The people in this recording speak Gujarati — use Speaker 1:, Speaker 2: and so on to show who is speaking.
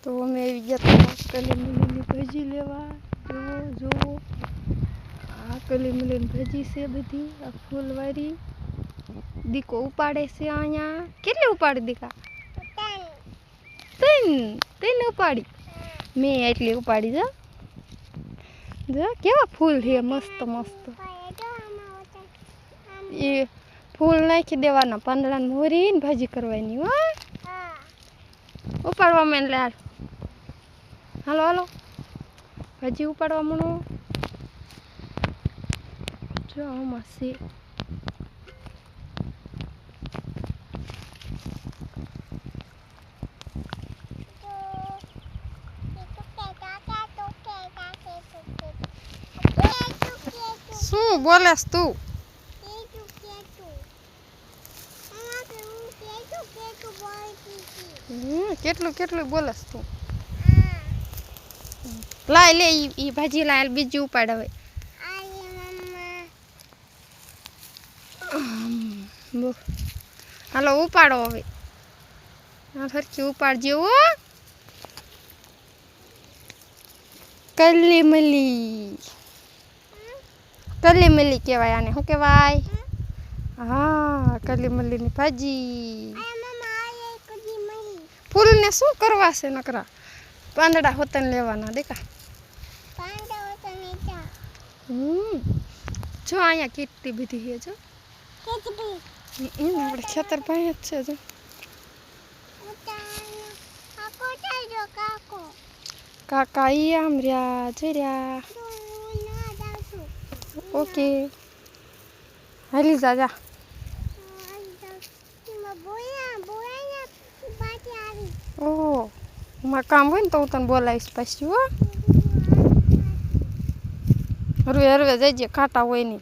Speaker 1: તો અમે આવી ગયા કલીમલીની ભાજી લેવા. જો આ કલીમલીની ભાજી છે બધી, આ ફૂલવાળી. દીકો ઉપાડે છે અહીંયા. કેટલી ઉપાડી દીકા? ત્રણ ઉપાડી. મેં એટલી ઉપાડી. જો કેવા ફૂલ છે, મસ્ત મસ્ત. એ ફૂલ નાખી દેવાના, પાંદડાને મોરીને ભાજી કરવાની. હો ઉપાડવા માંડ લે. હાલો હાલો, ભાજી ઉપાડવા માંડો. જો આમાં છે. શું બોલેસ તું? કેટલું કેટલું બોલેસ તું? લાય લે ઈ ભાજી લાય, બીજી ઉપાડ હવે. હાલો ઉપાડો હવે. સરખી ઉપાડજો. કલીમલી, કલીમલી કહેવાય આને. શું કહેવાય? હા, કલીમલીની ભાજી. ફૂલને શું કરવા છે નકરા? પાંદડા હોતન લેવાના દેખા. જો અહીંયા કેટલી બધી છે. જો આપણે ખેતર પાસે જ છે. જો કાકા ઈ આમ રહ્યા, જઈ રહ્યા. ઓકે, હાલી જા જા. ઓહ, મારે કામ હોય ને તો હું તને બોલાવીશ પછી. હો હરવે હરવે જઈજે, કાંટા હોય નહીં.